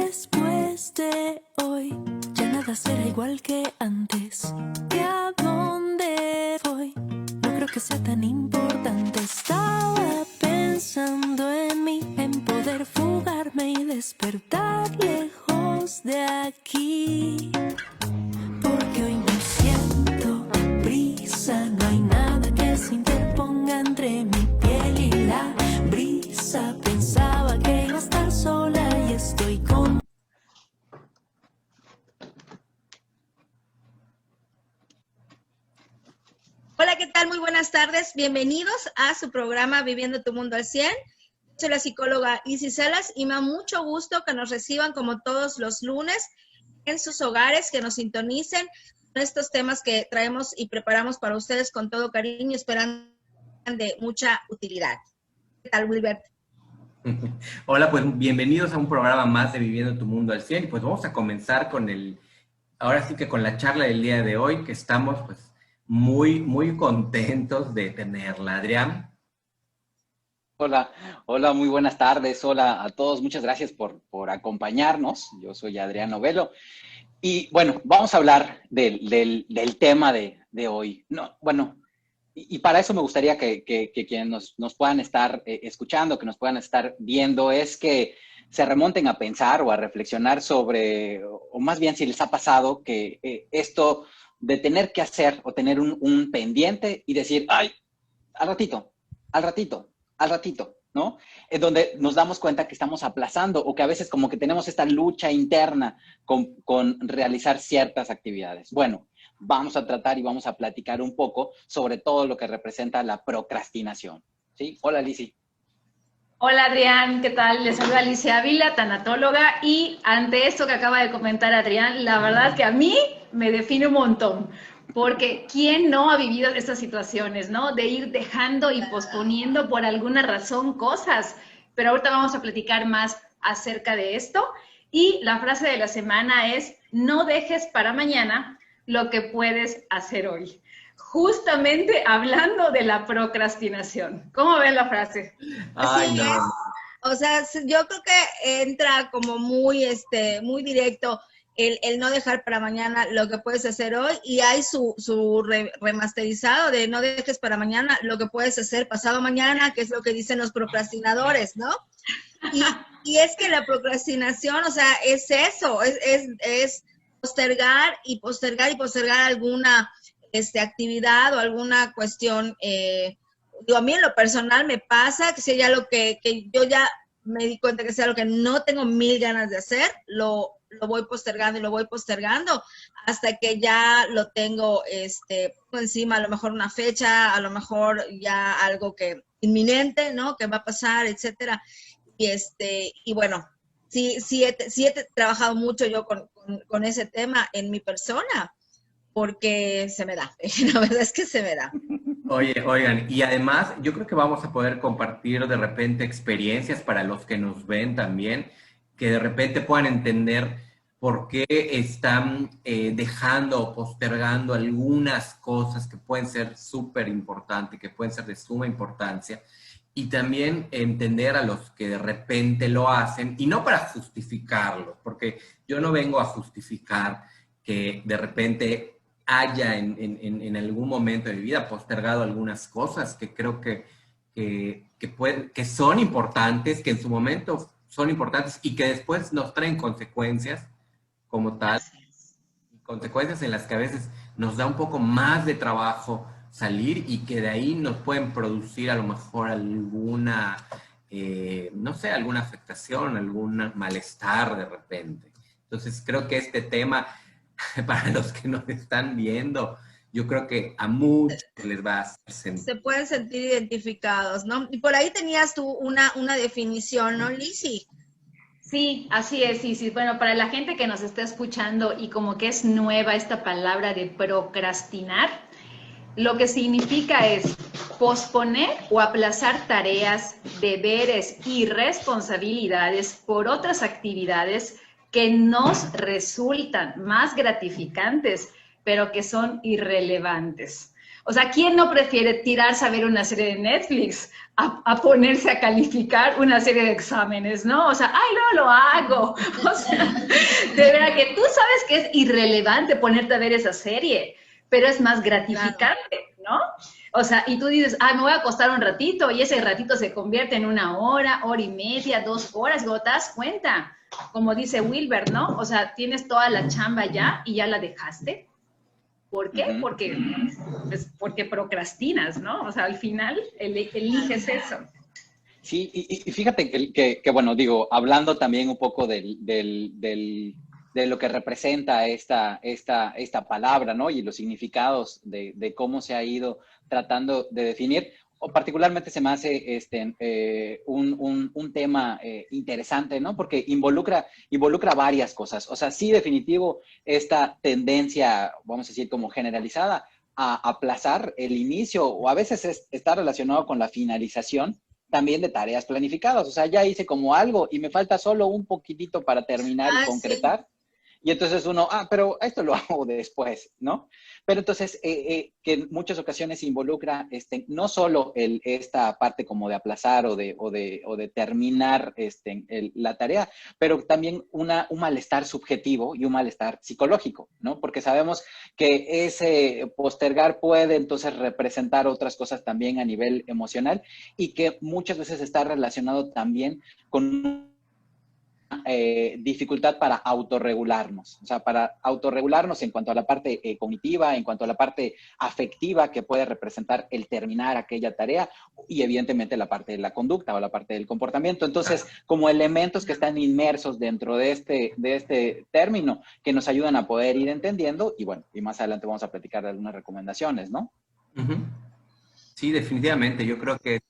Después de hoy, ya nada será igual que antes. ¿Y a dónde voy? No creo que sea tan importante. Estaba pensando en mí, en poder fugarme y despertar lejos de aquí. Porque hoy no siento prisa, no hay nada que se interponga entre mi piel y la brisa. Pensaba que iba a estar sola y estoy con... Hola, ¿qué tal? Muy buenas tardes. Bienvenidos a su programa Viviendo tu Mundo al 100. Soy la psicóloga Isis Salas y me da mucho gusto que nos reciban como todos los lunes en sus hogares, que nos sintonicen con estos temas que traemos y preparamos para ustedes con todo cariño, esperando de mucha utilidad. ¿Qué tal, Wilbert? Hola, pues bienvenidos a un programa más de Viviendo tu Mundo al 100. Y pues vamos a comenzar con ahora sí que con la charla del día de hoy, que estamos pues muy contentos de tenerla. Adrián. Hola, hola, muy buenas tardes. Hola a todos, muchas gracias por acompañarnos. Yo soy Adrián Novelo. Y bueno, vamos a hablar del tema de hoy. No, bueno, y para eso me gustaría que quienes nos puedan estar escuchando, que nos puedan estar viendo, es que se remonten a pensar o a reflexionar sobre, o más bien si les ha pasado que esto de tener que hacer o tener un pendiente y decir, ay, al ratito, al ratito, al ratito, ¿no? Es donde nos damos cuenta que estamos aplazando o que a veces como que tenemos esta lucha interna con realizar ciertas actividades. Bueno, vamos a tratar y vamos a platicar un poco sobre todo lo que representa la procrastinación, ¿sí? Hola, Lizzy. Hola Adrián, ¿qué tal? Les saluda Alicia Ávila, tanatóloga, y ante esto que acaba de comentar Adrián, la verdad que a mí me define un montón, porque ¿quién no ha vivido estas situaciones, no? De ir dejando y posponiendo por alguna razón cosas, pero ahorita vamos a platicar más acerca de esto, y la frase de la semana es, no dejes para mañana lo que puedes hacer hoy. Justamente hablando de la procrastinación. ¿Cómo ven la frase? Así Ay, es. no. O sea, yo creo que entra como muy directo el no dejar para mañana lo que puedes hacer hoy, y hay su remasterizado de no dejes para mañana lo que puedes hacer pasado mañana, que es lo que dicen los procrastinadores, ¿no? Y, y es que la procrastinación, o sea, es eso, es postergar y postergar y postergar alguna actividad o alguna cuestión. Digo, a mí en lo personal me pasa que si ya que yo ya me di cuenta que sea lo que no tengo mil ganas de hacer, lo voy postergando y lo voy postergando hasta que ya lo tengo encima, a lo mejor una fecha, a lo mejor ya algo que inminente, ¿no? Que va a pasar, etcétera. Y bueno, sí he trabajado mucho yo con ese tema en mi persona, porque se me da, la verdad es que se me da. Oigan, y además yo creo que vamos a poder compartir de repente experiencias para los que nos ven también, que de repente puedan entender por qué están dejando o postergando algunas cosas que pueden ser súper importantes, que pueden ser de suma importancia, y también entender a los que de repente lo hacen, y no para justificarlo, porque yo no vengo a justificar que de repente haya en algún momento de mi vida postergado algunas cosas que creo que son importantes, que en su momento son importantes y que después nos traen consecuencias como tal, consecuencias en las que a veces nos da un poco más de trabajo salir y que de ahí nos pueden producir a lo mejor alguna, no sé, alguna afectación, algún malestar de repente. Entonces creo que este tema para los que nos están viendo, yo creo que a muchos les va a hacer sentir. Se pueden sentir identificados, ¿no? Y por ahí tenías tú una definición, ¿no, Lizzy? Sí, así es, sí, sí. Bueno, para la gente que nos está escuchando y como que es nueva esta palabra de procrastinar, lo que significa es posponer o aplazar tareas, deberes y responsabilidades por otras actividades que nos resultan más gratificantes, pero que son irrelevantes. O sea, ¿quién no prefiere tirarse a ver una serie de Netflix a ponerse a calificar una serie de exámenes, ¿no? O sea, ¡ay, no lo hago! O sea, de verdad que tú sabes que es irrelevante ponerte a ver esa serie, pero es más gratificante, ¿no? O sea, y tú dices, me voy a acostar un ratito, y ese ratito se convierte en 1 hora, hora y media, 2 horas, y luego te das cuenta, como dice Wilber, ¿no? O sea, tienes toda la chamba ya y ya la dejaste. ¿Por qué? Porque procrastinas, ¿no? O sea, al final eliges eso. Sí, y fíjate que, bueno, digo, hablando también un poco de lo que representa esta palabra, ¿no? Y los significados de cómo se ha ido tratando de definir, o particularmente se me hace un tema interesante, ¿no? Porque involucra varias cosas. O sea, sí, definitivo, esta tendencia, vamos a decir, como generalizada, a aplazar el inicio, o a veces está relacionado con la finalización también de tareas planificadas. O sea, ya hice como algo y me falta solo un poquitito para terminar y concretar. Sí. Y entonces uno, pero esto lo hago después, ¿no? Pero entonces, que en muchas ocasiones involucra no solo esta parte como de aplazar o de terminar la tarea, pero también un malestar subjetivo y un malestar psicológico, ¿no? Porque sabemos que ese postergar puede entonces representar otras cosas también a nivel emocional y que muchas veces está relacionado también con dificultad para autorregularnos, o sea, para autorregularnos en cuanto a la parte cognitiva, en cuanto a la parte afectiva que puede representar el terminar aquella tarea y evidentemente la parte de la conducta o la parte del comportamiento. Entonces, como elementos que están inmersos dentro de este término que nos ayudan a poder ir entendiendo y bueno, y más adelante vamos a platicar de algunas recomendaciones, ¿no? Sí, definitivamente. Yo creo que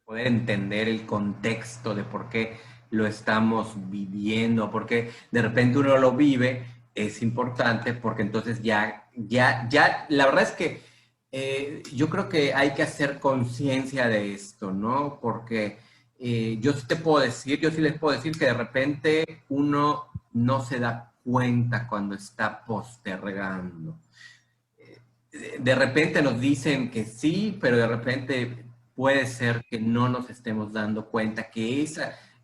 poder entender el contexto de por qué lo estamos viviendo, porque de repente uno lo vive, es importante porque entonces ya, la verdad es que yo creo que hay que hacer conciencia de esto, ¿no? Porque yo sí les puedo decir que de repente uno no se da cuenta cuando está postergando. De repente nos dicen que sí, pero de repente puede ser que no nos estemos dando cuenta que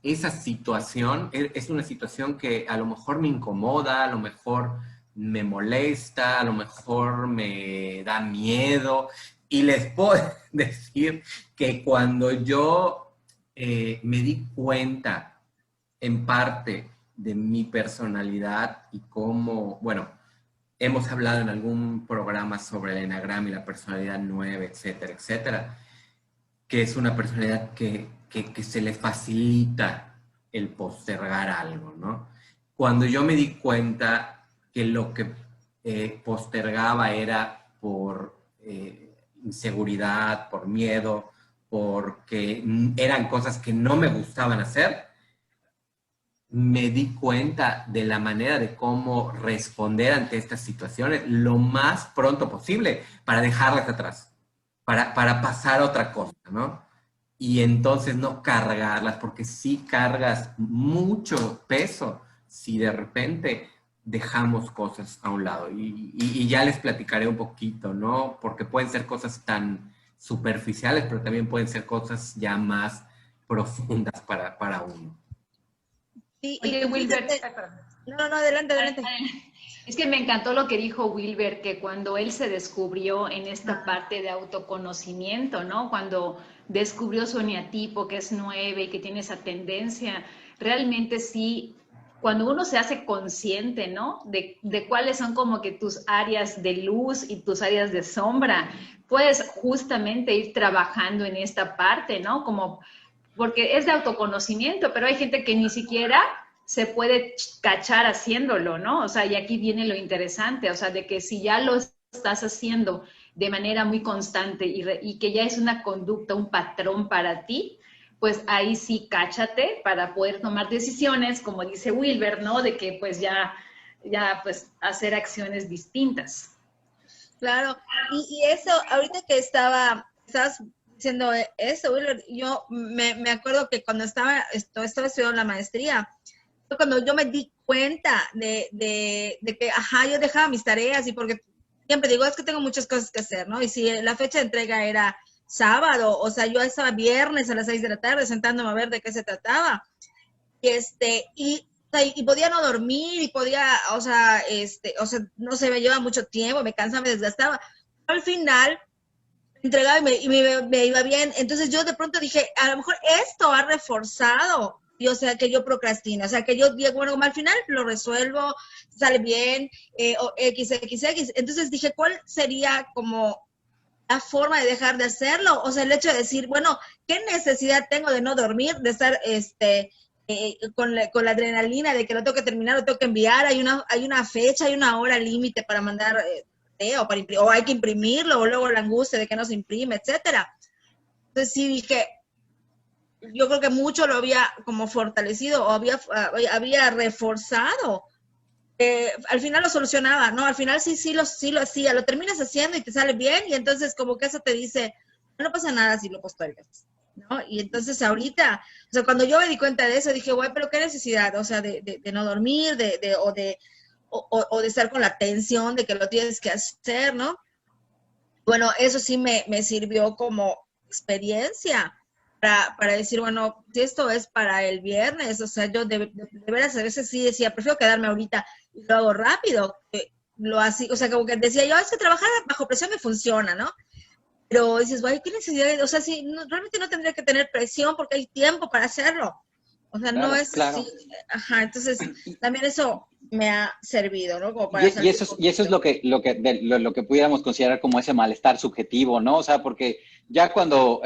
esa situación es una situación que a lo mejor me incomoda, a lo mejor me molesta, a lo mejor me da miedo. Y les puedo decir que cuando yo me di cuenta en parte de mi personalidad y cómo, bueno, hemos hablado en algún programa sobre el enagrama y la personalidad 9, etcétera, etcétera, que es una personalidad que se le facilita el postergar algo, ¿no? Cuando yo me di cuenta que lo que postergaba era por inseguridad, por miedo, porque eran cosas que no me gustaban hacer, me di cuenta de la manera de cómo responder ante estas situaciones lo más pronto posible para dejarlas atrás, para pasar a otra cosa, ¿no? Y entonces no cargarlas, porque sí cargas mucho peso si de repente dejamos cosas a un lado. Y ya les platicaré un poquito, ¿no? Porque pueden ser cosas tan superficiales, pero también pueden ser cosas ya más profundas para uno. Sí, Oye, Wilber, no, adelante. Es que me encantó lo que dijo Wilber, que cuando él se descubrió en esta parte de autoconocimiento, ¿no? Cuando descubrió su eneatipo, que es 9 y que tiene esa tendencia, realmente sí, cuando uno se hace consciente, ¿no? De cuáles son como que tus áreas de luz y tus áreas de sombra, puedes justamente ir trabajando en esta parte, ¿no? Como porque es de autoconocimiento, pero hay gente que ni siquiera se puede cachar haciéndolo, ¿no? O sea, y aquí viene lo interesante, o sea, de que si ya lo estás haciendo de manera muy constante y que ya es una conducta, un patrón para ti, pues ahí sí cáchate para poder tomar decisiones, como dice Wilber, ¿no? De que pues ya pues hacer acciones distintas. Claro, y eso, ahorita que estabas diciendo eso, Wilber, yo me acuerdo que cuando estaba estudiando la maestría, fue cuando yo me di cuenta de que, yo dejaba mis tareas y porque siempre digo, es que tengo muchas cosas que hacer, ¿no? Y si la fecha de entrega era sábado, o sea, yo estaba viernes a las 6 de la tarde sentándome a ver de qué se trataba. Y podía no dormir y podía, no sé, me lleva mucho tiempo, me cansaba, me desgastaba. Al final entregaba me iba bien. Entonces yo de pronto dije, a lo mejor esto ha reforzado, y, o sea, que yo procrastino, o sea, que yo digo, bueno, al final lo resuelvo, sale bien, o XXX. Entonces dije, ¿cuál sería como la forma de dejar de hacerlo? O sea, el hecho de decir, bueno, ¿qué necesidad tengo de no dormir, de estar con la adrenalina de que lo tengo que terminar, lo tengo que enviar, hay una fecha, hay una hora límite para mandar, o hay que imprimirlo, o luego la angustia de que no se imprime, etcétera? Entonces sí dije, yo creo que mucho lo había como fortalecido, o había reforzado. Al final lo solucionaba, ¿no? Al final sí lo hacía, lo terminas haciendo y te sale bien, y entonces como que eso te dice, no pasa nada si lo postergas, ¿no? Y entonces ahorita, o sea, cuando yo me di cuenta de eso, dije, güey, pero qué necesidad, o sea, de no dormir, o de estar con la tensión de que lo tienes que hacer, ¿no? Bueno, eso sí me sirvió como experiencia para decir, bueno, si esto es para el viernes, o sea, yo de veras a veces sí decía, prefiero quedarme ahorita y lo hago rápido, lo así, o sea, como que decía yo, es que trabajar bajo presión me funciona, ¿no? Pero dices, güey, ¿qué necesidad? O sea, sí, realmente no tendría que tener presión porque hay tiempo para hacerlo. O sea, no Claro, es claro. así. Ajá, entonces también eso me ha servido, ¿no? Como para Y salir un eso es poquito. lo que pudiéramos considerar como ese malestar subjetivo, ¿no? O sea, porque ya cuando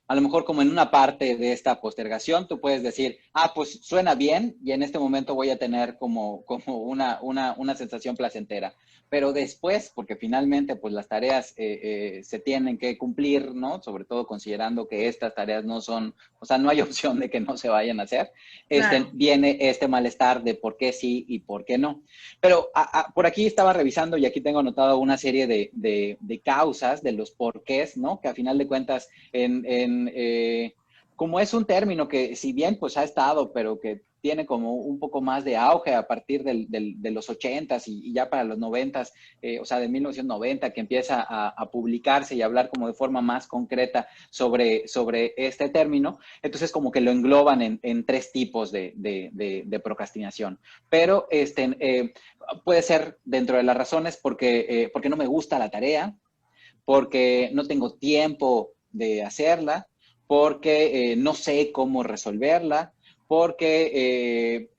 a lo mejor como en una parte de esta postergación, tú puedes decir, pues suena bien y en este momento voy a tener como una sensación placentera. Pero después, porque finalmente pues las tareas se tienen que cumplir, ¿no? Sobre todo considerando que estas tareas no son, o sea, no hay opción de que no se vayan a hacer. Claro. Viene este malestar de por qué sí y por qué no. Pero por aquí estaba revisando y aquí tengo anotado una serie de causas, de los porqués, ¿no? Que a final de cuentas, como es un término que si bien pues ha estado, pero que tiene como un poco más de auge a partir de los 80s y ya para los 90s, o sea, de 1990, que empieza a publicarse y a hablar como de forma más concreta sobre este término, entonces como que lo engloban en tres tipos de procrastinación. Pero puede ser dentro de las razones porque no me gusta la tarea, porque no tengo tiempo de hacerla, porque no sé cómo resolverla, porque,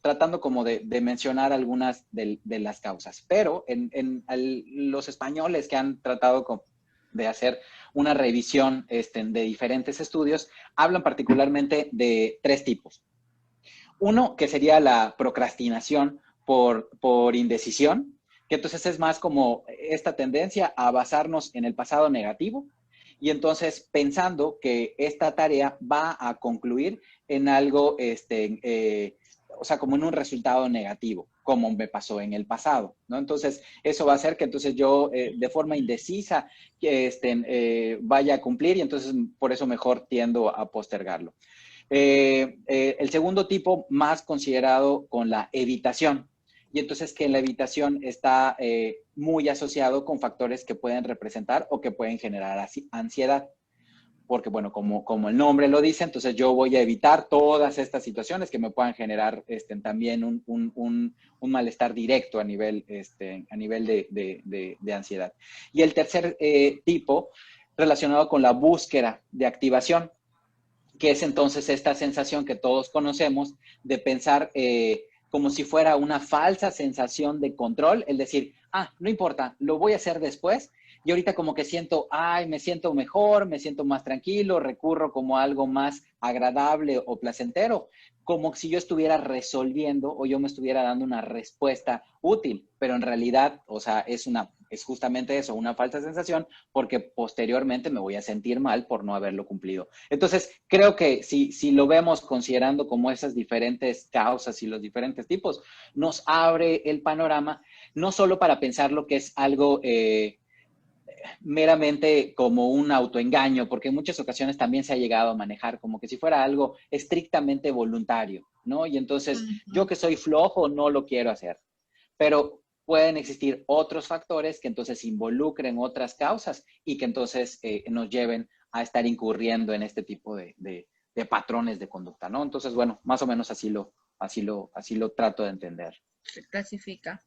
tratando como de mencionar algunas de las causas. Pero los españoles que han tratado de hacer una revisión de diferentes estudios, hablan particularmente de tres tipos. Uno, que sería la procrastinación por indecisión, que entonces es más como esta tendencia a basarnos en el pasado negativo y entonces pensando que esta tarea va a concluir en algo, o sea, como en un resultado negativo, como me pasó en el pasado, ¿no? Entonces, eso va a hacer que entonces yo de forma indecisa vaya a cumplir y entonces por eso mejor tiendo a postergarlo. El segundo tipo más considerado con la evitación. Y entonces que la evitación está muy asociado con factores que pueden representar o que pueden generar ansiedad. Porque, bueno, como el nombre lo dice, entonces yo voy a evitar todas estas situaciones que me puedan generar también un malestar directo a nivel de ansiedad. Y el tercer tipo, relacionado con la búsqueda de activación, que es entonces esta sensación que todos conocemos de pensar como si fuera una falsa sensación de control, es decir, no importa, lo voy a hacer después, y ahorita como que siento, me siento mejor, me siento más tranquilo, recurro como a algo más agradable o placentero, como si yo estuviera resolviendo o yo me estuviera dando una respuesta útil, pero en realidad, o sea, es justamente eso, una falsa sensación, porque posteriormente me voy a sentir mal por no haberlo cumplido. Entonces, creo que si lo vemos considerando como esas diferentes causas y los diferentes tipos, nos abre el panorama, no solo para pensar lo que es algo meramente como un autoengaño, porque en muchas ocasiones también se ha llegado a manejar como que si fuera algo estrictamente voluntario, ¿no? Y entonces, yo que soy flojo no lo quiero hacer. Pero pueden existir otros factores que entonces involucren otras causas y que entonces nos lleven a estar incurriendo en este tipo de patrones de conducta, ¿no? Entonces, bueno, más o menos así lo trato de entender. Se clasifica.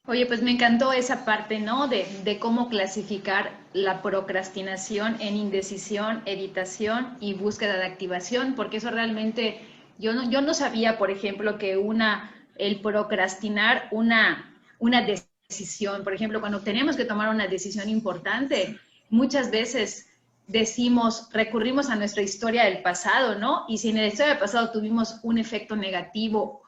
Oye, pues me encantó esa parte, ¿no? De cómo clasificar la procrastinación en indecisión, evitación y búsqueda de activación, porque eso realmente, yo no sabía, por ejemplo, que el procrastinar una decisión, por ejemplo, cuando tenemos que tomar una decisión importante, muchas veces recurrimos a nuestra historia del pasado, ¿no? Y si en la historia del pasado tuvimos un efecto negativo,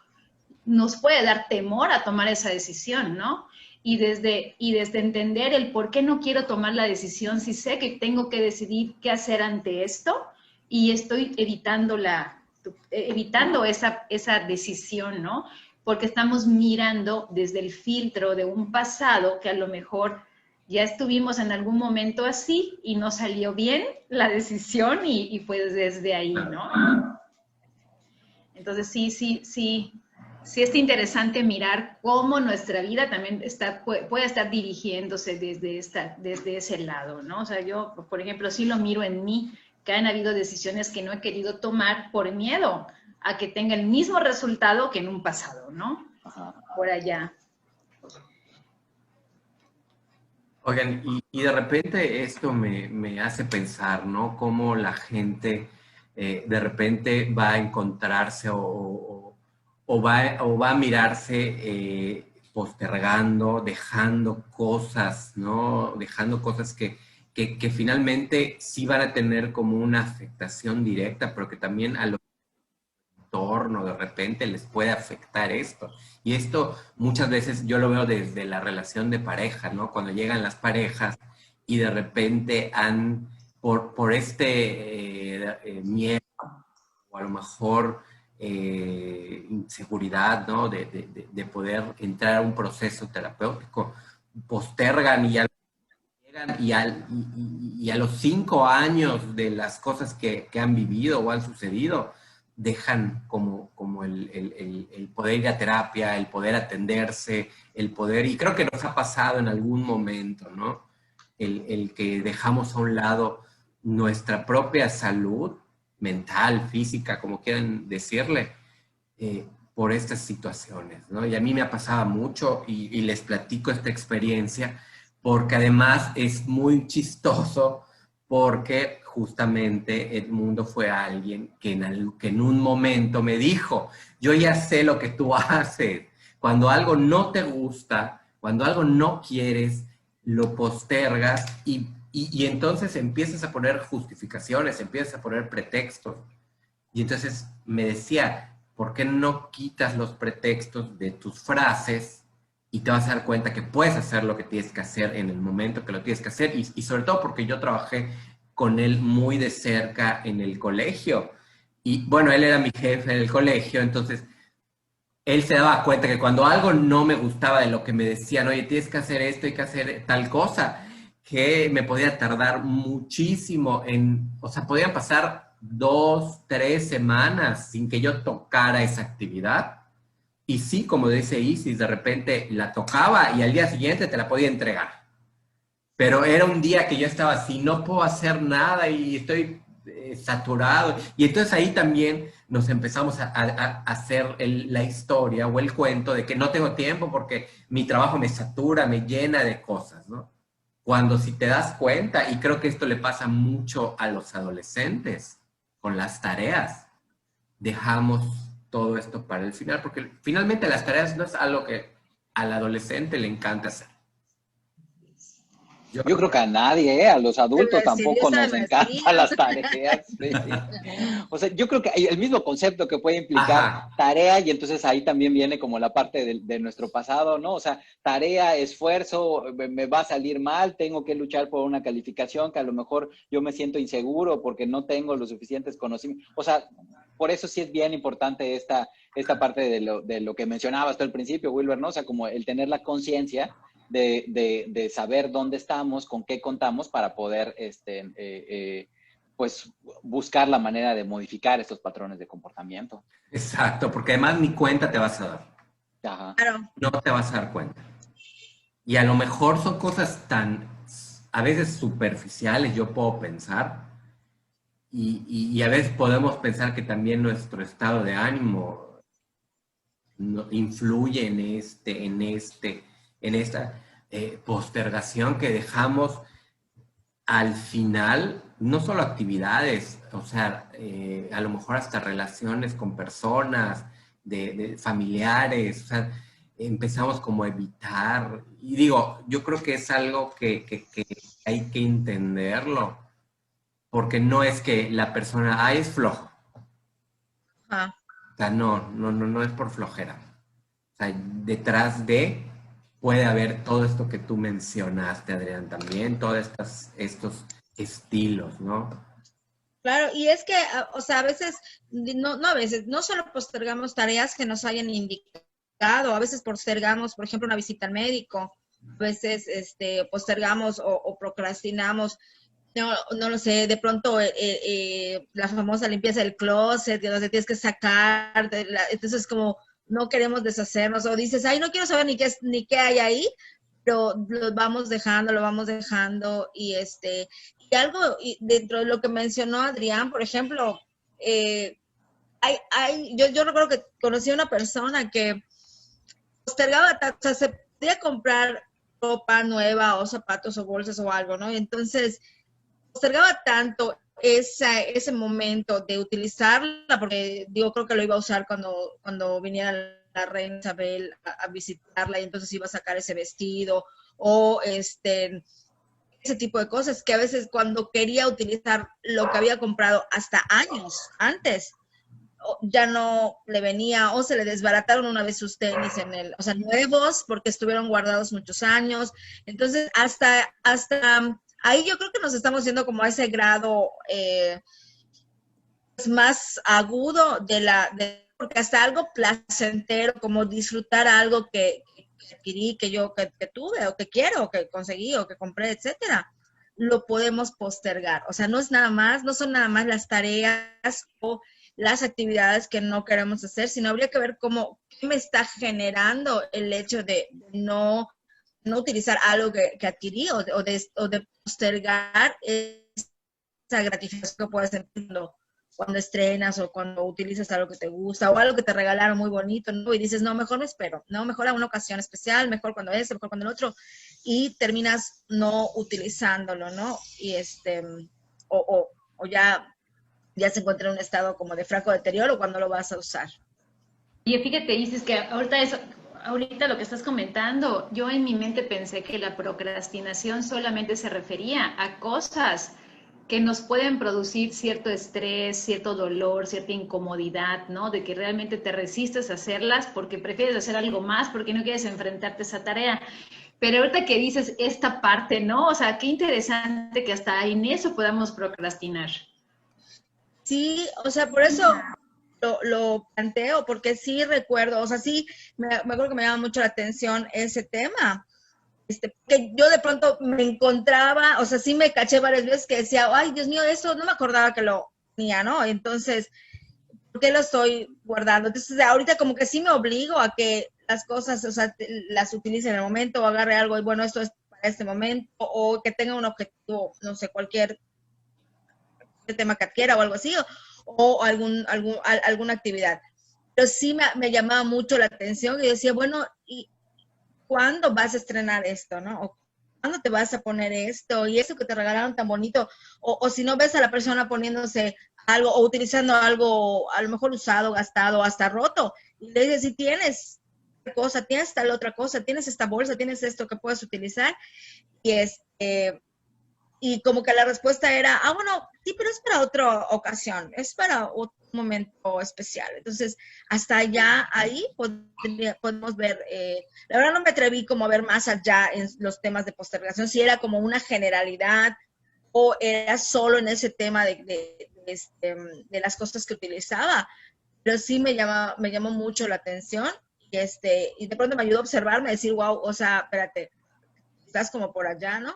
nos puede dar temor a tomar esa decisión, ¿no? Y desde entender el por qué no quiero tomar la decisión, si sé que tengo que decidir qué hacer ante esto y estoy evitando esa decisión, ¿no? Porque estamos mirando desde el filtro de un pasado que a lo mejor ya estuvimos en algún momento así y no salió bien la decisión y pues desde ahí, ¿no? Entonces sí es interesante mirar cómo nuestra vida también puede estar dirigiéndose desde ese lado, ¿no? O sea, yo, por ejemplo, sí lo miro en mí, que han habido decisiones que no he querido tomar por miedo a que tenga el mismo resultado que en un pasado, ¿no? Ajá. Por allá. Oigan, y de repente esto me hace pensar, ¿no? Cómo la gente de repente va a encontrarse o va a mirarse postergando, dejando cosas, ¿no? Dejando cosas que finalmente sí van a tener como una afectación directa, pero que también a los entorno de repente les puede afectar esto. Y esto muchas veces yo lo veo desde la relación de pareja, ¿no? Cuando llegan las parejas y de repente por miedo o a lo mejor inseguridad, ¿no? De poder entrar a un proceso terapéutico, postergan y llegan y a los 5 años de las cosas que han vivido o han sucedido, dejan como el poder ir a terapia, el poder atenderse, el poder, y creo que nos ha pasado en algún momento, ¿no? El que dejamos a un lado nuestra propia salud mental, física, como quieran decirle, por estas situaciones, ¿no? Y a mí me ha pasado mucho y les platico esta experiencia porque además es muy chistoso porque justamente Edmundo fue alguien que en un momento me dijo, yo ya sé lo que tú haces, cuando algo no te gusta, cuando algo no quieres, lo postergas y entonces empiezas a poner justificaciones, empiezas a poner pretextos. Y entonces me decía, ¿por qué no quitas los pretextos de tus frases y te vas a dar cuenta que puedes hacer lo que tienes que hacer en el momento que lo tienes que hacer? Y sobre todo porque yo trabajé con él muy de cerca en el colegio. Y bueno, él era mi jefe en el colegio, entonces él se daba cuenta que cuando algo no me gustaba de lo que me decían, oye, tienes que hacer esto, hay que hacer tal cosa, que me podía tardar muchísimo o sea, podían pasar 2, 3 semanas sin que yo tocara esa actividad. Y sí, como dice Isis, de repente la tocaba y al día siguiente te la podía entregar. Pero era un día que yo estaba así, no puedo hacer nada y estoy saturado. Y entonces ahí también nos empezamos a hacer la historia o el cuento de que no tengo tiempo porque mi trabajo me satura, me llena de cosas, ¿no? Cuando si te das cuenta, y creo que esto le pasa mucho a los adolescentes con las tareas, dejamos todo esto para el final, porque finalmente las tareas no es algo que al adolescente le encanta hacer. Yo creo que a nadie, a los adultos tampoco nos encantan las tareas. Sí. O sea, yo creo que hay el mismo concepto que puede implicar tarea y entonces ahí también viene como la parte de nuestro pasado, ¿no? O sea, tarea, esfuerzo, me va a salir mal, tengo que luchar por una calificación que a lo mejor yo me siento inseguro porque no tengo los suficientes conocimientos. O sea, por eso sí es bien importante esta parte de lo que mencionabas tú al principio, Wilber, ¿no? O sea, como el tener la conciencia de saber dónde estamos, con qué contamos para poder, pues, buscar la manera de modificar estos patrones de comportamiento. Exacto, porque además ni cuenta te vas a dar. Ajá. Claro. no te vas a dar cuenta. Y a lo mejor son cosas tan, a veces superficiales, yo puedo pensar, y a veces podemos pensar que también nuestro estado de ánimo influye en esta postergación que dejamos al final, no solo actividades, o sea, a lo mejor hasta relaciones con personas, de familiares, o sea, empezamos como a evitar. Y digo, yo creo que es algo que hay que entenderlo, porque no es que la persona, es flojo. Ajá. O sea, no es por flojera. O sea, detrás de puede haber todo esto que tú mencionaste, Adrián, también, todos estos estilos, ¿no? Claro, y es que, o sea, a veces, a veces, no solo postergamos tareas que nos hayan indicado, a veces postergamos, por ejemplo, una visita al médico, a veces postergamos o procrastinamos, no lo sé, de pronto la famosa limpieza del closet, que no te tienes que sacar, entonces como no queremos deshacernos, o dices, ay, no quiero saber ni qué hay ahí, pero lo vamos dejando, y algo dentro de lo que mencionó Adrián, por ejemplo, yo recuerdo que conocí a una persona que postergaba, o sea, se podía comprar ropa nueva o zapatos o bolsas o algo, ¿no? Y entonces postergaba tanto ese momento de utilizarla, porque yo creo que lo iba a usar cuando viniera la reina Isabel a visitarla, y entonces iba a sacar ese vestido o ese tipo de cosas, que a veces cuando quería utilizar lo que había comprado hasta años antes, ya no le venía, o se le desbarataron una vez sus tenis o sea, nuevos, porque estuvieron guardados muchos años. Entonces, hasta ahí yo creo que nos estamos yendo como a ese grado más agudo porque hasta algo placentero, como disfrutar algo que adquirí, que tuve, o que quiero, o que conseguí, o que compré, etcétera, lo podemos postergar. O sea, no son nada más las tareas o las actividades que no queremos hacer, sino habría que ver qué me está generando el hecho de no utilizar algo que adquirí, o de postergar esa gratificación que puedes sentir cuando estrenas, o cuando utilizas algo que te gusta, o algo que te regalaron muy bonito, ¿no? Y dices, no, mejor me espero, no, mejor a una ocasión especial, mejor cuando mejor cuando el otro, y terminas no utilizándolo, ¿no? Y o ya se encuentra en un estado como de franco deterioro cuando lo vas a usar. Y fíjate, dices que ahorita lo que estás comentando, yo en mi mente pensé que la procrastinación solamente se refería a cosas que nos pueden producir cierto estrés, cierto dolor, cierta incomodidad, ¿no? De que realmente te resistes a hacerlas porque prefieres hacer algo más, porque no quieres enfrentarte a esa tarea. Pero ahorita que dices esta parte, ¿no? O sea, qué interesante que hasta en eso podamos procrastinar. Sí, o sea, por eso lo planteo, porque sí recuerdo, o sea, sí, me acuerdo que me llama mucho la atención ese tema. Que yo de pronto me encontraba, o sea, sí me caché varias veces que decía, ay, Dios mío, eso no me acordaba que lo tenía, ¿no? Entonces, ¿por qué lo estoy guardando? Entonces, ahorita como que sí me obligo a que las cosas, o sea, las utilice en el momento, o agarre algo y bueno, esto es para este momento, o que tenga un objetivo, no sé, cualquier tema que adquiera o algo así, o alguna actividad. Pero sí me llamaba mucho la atención, y decía, bueno, ¿y cuándo vas a estrenar esto, no? ¿O cuándo te vas a poner esto? Y eso que te regalaron tan bonito, o si no ves a la persona poniéndose algo o utilizando algo a lo mejor usado, gastado, hasta roto, y le dices, si tienes cosa, tienes tal otra cosa, tienes esta bolsa, tienes esto que puedes utilizar, y como que la respuesta era, bueno, sí, pero es para otra ocasión, es para otro momento especial. Entonces, hasta allá, ahí podemos ver, la verdad no me atreví como a ver más allá en los temas de postergación, si era como una generalidad o era solo en ese tema de las cosas que utilizaba, pero sí me llamó mucho la atención, y de pronto me ayudó a observarme, a decir, wow, o sea, espérate, estás como por allá, ¿no?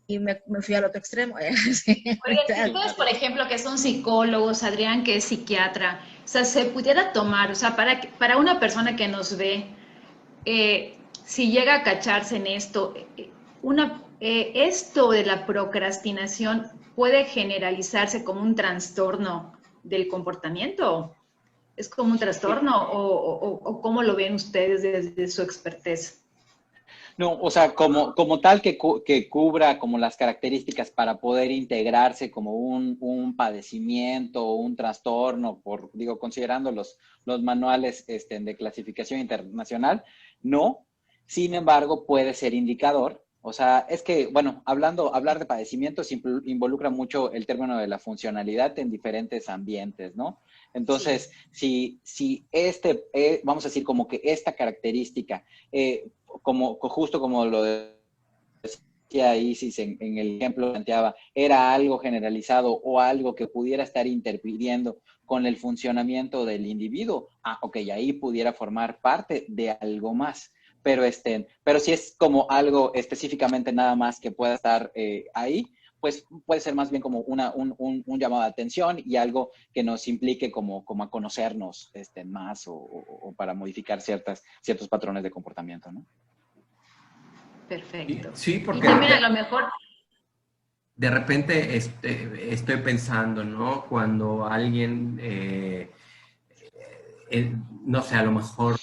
Y me fui al otro extremo. Sí. Oye, si ustedes, por ejemplo, que son psicólogos, Adrián, que es psiquiatra, o sea, se pudiera tomar, o sea, para una persona que nos ve, si llega a cacharse en esto, esto de la procrastinación puede generalizarse como un trastorno del comportamiento. ¿Es como un trastorno o cómo lo ven ustedes desde su expertise? No, o sea, como tal que cubra como las características para poder integrarse como un padecimiento o un trastorno, digo, considerando los manuales de clasificación internacional, no. Sin embargo, puede ser indicador. O sea, es que, bueno, hablar de padecimientos involucra mucho el término de la funcionalidad en diferentes ambientes, ¿no? Entonces, si vamos a decir como que esta característica, justo como lo decía Isis en el ejemplo que planteaba, era algo generalizado o algo que pudiera estar interfiriendo con el funcionamiento del individuo, ok, ahí pudiera formar parte de algo más. Pero si es como algo específicamente nada más que pueda estar ahí, pues puede ser más bien como un llamado de atención y algo que nos implique como a conocernos más o para modificar ciertos patrones de comportamiento, ¿no? Perfecto. Sí, Y porque también a lo mejor... de repente estoy pensando, ¿no? Cuando alguien, no sé, a lo mejor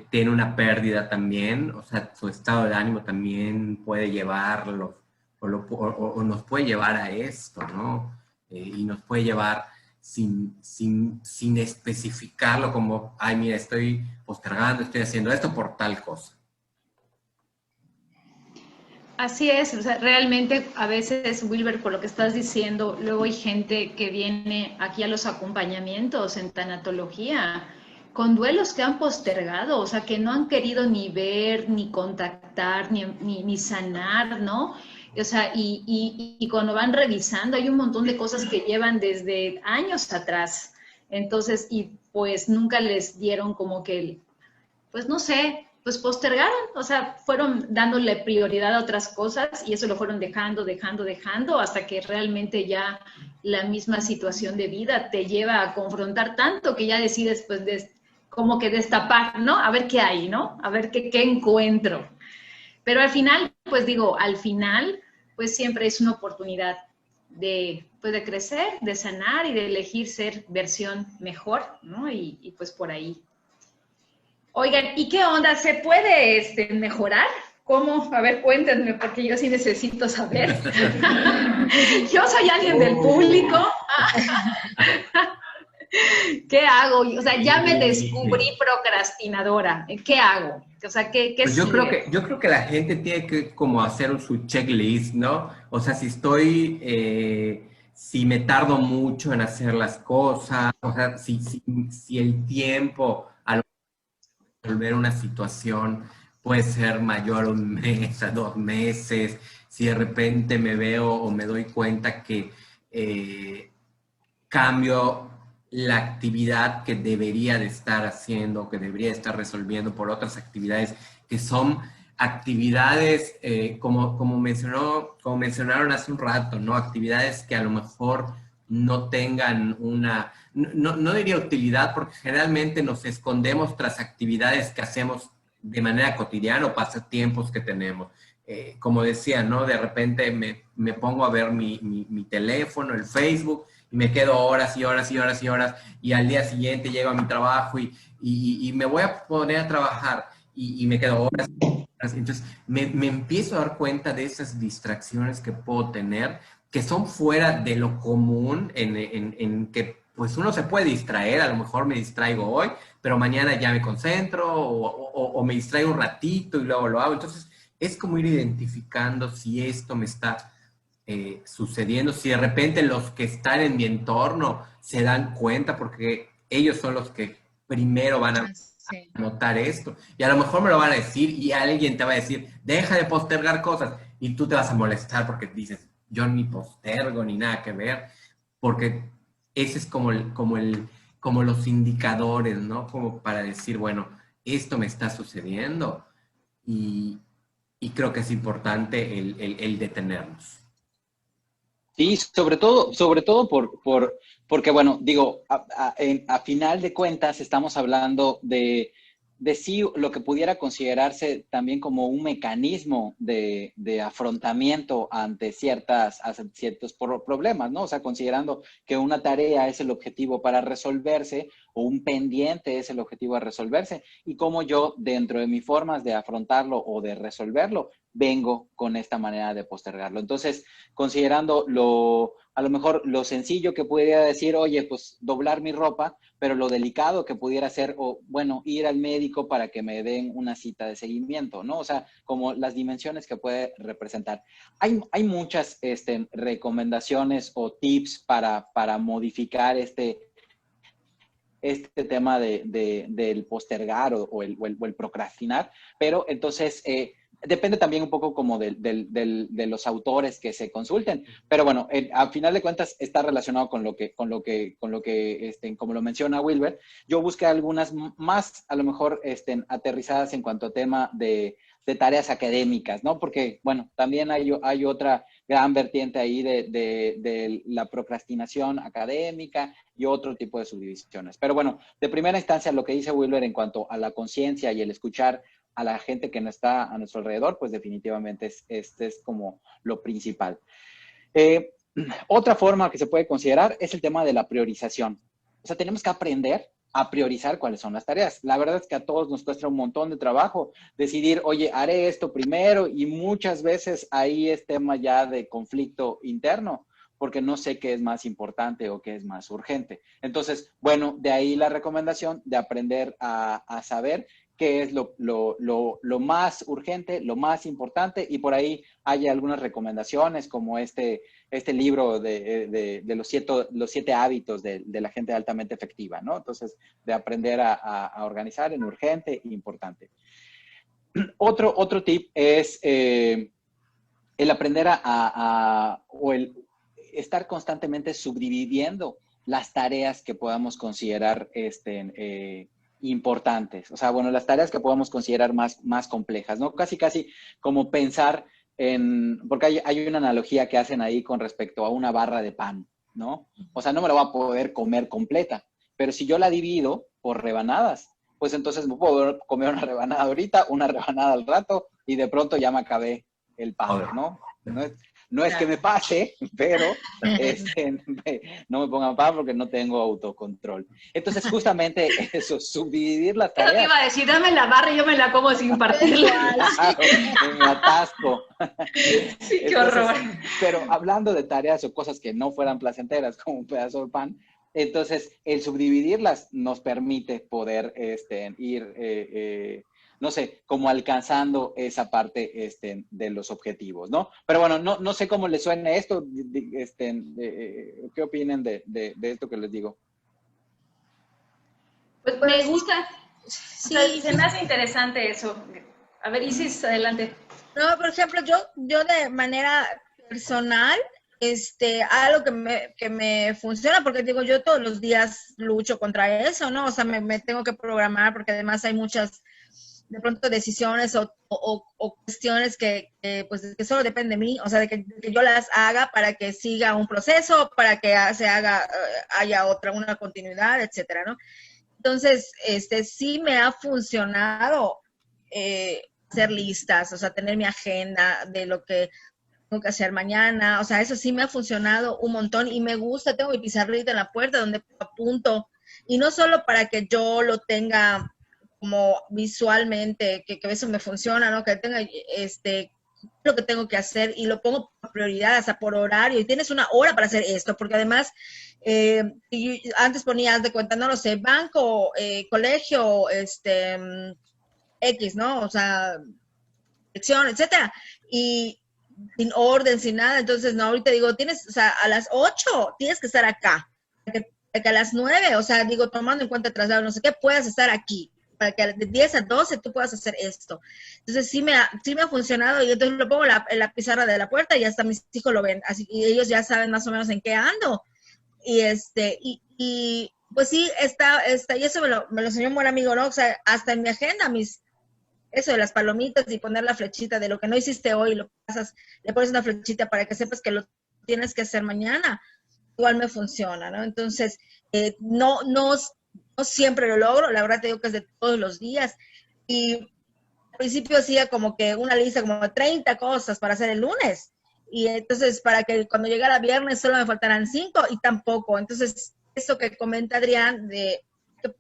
tiene una pérdida también, o sea, su estado de ánimo también puede llevarlo, o nos puede llevar a esto, ¿no? Y nos puede llevar sin especificarlo como, ay, mira, estoy postergando, estoy haciendo esto por tal cosa. Así es, o sea, realmente a veces, Wilber, por lo que estás diciendo, luego hay gente que viene aquí a los acompañamientos en tanatología con duelos que han postergado, o sea, que no han querido ni ver, ni contactar, ni sanar, ¿no? O sea, y cuando van revisando hay un montón de cosas que llevan desde años atrás. Entonces, y pues nunca les dieron como que pues no sé, pues postergaron, o sea, fueron dándole prioridad a otras cosas y eso lo fueron dejando, hasta que realmente ya la misma situación de vida te lleva a confrontar tanto que ya decides, pues, como que destapar, ¿no? A ver qué hay, ¿no? A ver qué encuentro. Pero al final, pues digo, al final, pues siempre es una oportunidad pues de crecer, de sanar y de elegir ser versión mejor, ¿no? Y pues por ahí. Oigan, ¿y qué onda? ¿Se puede mejorar? ¿Cómo? A ver, cuéntenme, porque yo sí necesito saber. Yo soy alguien del público. ¿Qué hago? O sea, ya me descubrí procrastinadora. ¿Qué hago? O sea, ¿qué Pues sigue? yo creo que la gente tiene que como hacer su checklist, ¿no? O sea, si me tardo mucho en hacer las cosas, o sea, si el tiempo al resolver una situación puede ser mayor a un mes, a 2 meses, si de repente me veo o me doy cuenta que cambio la actividad que debería de estar haciendo, que debería de estar resolviendo por otras actividades que son actividades, como mencionaron hace un rato, ¿no? Actividades que a lo mejor no tengan no diría utilidad, porque generalmente nos escondemos tras actividades que hacemos de manera cotidiana o pasatiempos que tenemos. Como decía, ¿no? De repente me pongo a ver mi teléfono, el Facebook, y me quedo horas y horas y horas y horas, y al día siguiente llego a mi trabajo y me voy a poner a trabajar y me quedo horas. Entonces me empiezo a dar cuenta de esas distracciones que puedo tener, que son fuera de lo común, en que pues uno se puede distraer, a lo mejor me distraigo hoy, pero mañana ya me concentro o me distraigo un ratito y luego lo hago. Entonces es como ir identificando si esto me está sucediendo, si de repente los que están en mi entorno se dan cuenta, porque ellos son los que primero van a notar esto, y a lo mejor me lo van a decir y alguien te va a decir, deja de postergar cosas, y tú te vas a molestar porque dices, yo ni postergo ni nada que ver, porque ese es como los indicadores, ¿no? Como para decir, bueno, esto me está sucediendo y creo que es importante el detenernos. Sí, sobre todo porque, bueno, digo, a final de cuentas estamos hablando de de sí lo que pudiera considerarse también como un mecanismo de afrontamiento ante ciertos problemas, ¿no? O sea, considerando que una tarea es el objetivo para resolverse o un pendiente es el objetivo a resolverse y cómo yo, dentro de mis formas de afrontarlo o de resolverlo, vengo con esta manera de postergarlo. Entonces, considerando a lo mejor lo sencillo que pudiera decir, oye, pues doblar mi ropa, pero lo delicado que pudiera ser, o bueno, ir al médico para que me den una cita de seguimiento, ¿no? O sea, como las dimensiones que puede representar. Hay muchas recomendaciones o tips para modificar este tema del postergar o el procrastinar, pero entonces depende también un poco como de los autores que se consulten, pero bueno, a final de cuentas está relacionado con lo que como lo menciona Wilber. Yo busqué algunas más a lo mejor aterrizadas en cuanto a tema de tareas académicas, ¿no? Porque, bueno, también hay otra gran vertiente ahí de la procrastinación académica y otro tipo de subdivisiones. Pero bueno, de primera instancia, lo que dice Wilber en cuanto a la conciencia y el escuchar a la gente que no está a nuestro alrededor, pues definitivamente es como lo principal. Otra forma que se puede considerar es el tema de la priorización. O sea, tenemos que aprender a priorizar cuáles son las tareas. La verdad es que a todos nos cuesta un montón de trabajo decidir, oye, haré esto primero, y muchas veces ahí es tema ya de conflicto interno, porque no sé qué es más importante o qué es más urgente. Entonces, bueno, de ahí la recomendación de aprender a saber qué es lo más urgente, lo más importante, y por ahí hay algunas recomendaciones como este libro de los 7 hábitos de la gente altamente efectiva, ¿no? Entonces, de aprender a organizar en urgente e importante. Otro tip es el aprender o el estar constantemente subdividiendo las tareas que podamos considerar importantes. O sea, bueno, las tareas que podamos considerar más complejas, ¿no? Casi como pensar porque hay una analogía que hacen ahí con respecto a una barra de pan, ¿no? O sea, no me la voy a poder comer completa, pero si yo la divido por rebanadas, pues entonces me puedo comer una rebanada ahorita, una rebanada al rato, y de pronto ya me acabé el pan, ¿no? No es que me pase, pero no me pongan pan porque no tengo autocontrol. Entonces, justamente eso, subdividir las tareas. Eso te iba a decir, dame la barra y yo me la como sin partirla. Claro, me atasco. Sí, qué horror. Pero hablando de tareas o cosas que no fueran placenteras, como un pedazo de pan, entonces el subdividirlas nos permite poder ir no sé, como alcanzando esa parte de los objetivos, ¿no? Pero bueno, no sé cómo les suene esto, ¿qué opinan de esto que les digo? Pues me gusta, sí, o sea, se me hace interesante eso. A ver, Isis, adelante. No, por ejemplo, yo de manera personal, algo que me funciona, porque digo, yo todos los días lucho contra eso, ¿no? O sea, me tengo que programar porque además hay muchas de pronto decisiones o cuestiones que solo dependen de mí, o sea, de que yo las haga para que siga un proceso, para que haya una continuidad, etcétera, ¿no? Entonces, sí me ha funcionado hacer listas, o sea, tener mi agenda de lo que tengo que hacer mañana, o sea, eso sí me ha funcionado un montón y me gusta, tengo mi pizarrita en la puerta donde apunto, y no solo para que yo lo tenga como visualmente, que eso me funciona, ¿no? Que tenga lo que tengo que hacer y lo pongo por prioridad, o sea, por horario, y tienes una hora para hacer esto, porque además, antes ponías de cuenta, no lo sé, banco, colegio, X, ¿no? O sea, lección, etcétera, y sin orden, sin nada, entonces, no, ahorita digo, o sea, a las 8 tienes que estar acá, para que a las 9, o sea, digo, tomando en cuenta traslado, no sé qué, puedas estar aquí, para que de 10 a 12 tú puedas hacer esto. Entonces sí me ha funcionado y entonces lo pongo en la pizarra de la puerta y hasta mis hijos lo ven, así y ellos ya saben más o menos en qué ando. Y pues sí, y eso me lo enseñó un buen amigo, ¿no? O sea, hasta en mi agenda, eso de las palomitas y poner la flechita de lo que no hiciste hoy, le pones una flechita para que sepas que lo tienes que hacer mañana, igual me funciona, ¿no? Entonces, No siempre lo logro, la verdad te digo que es de todos los días. Y al principio hacía como que una lista como 30 cosas para hacer el lunes. Y entonces para que cuando llegara viernes solo me faltaran 5 y tampoco. Entonces, eso que comenta Adrián de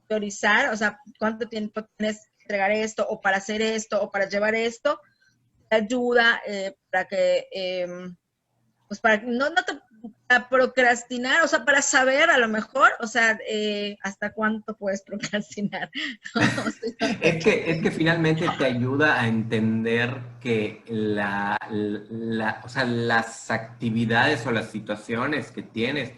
priorizar, o sea, cuánto tiempo tienes que entregar esto o para hacer esto o para llevar esto, te ayuda para que, pues para no te para procrastinar, o sea, para saber a lo mejor, o sea, hasta cuánto puedes procrastinar. O sea, Es que finalmente te ayuda a entender que o sea, las actividades o las situaciones que tienes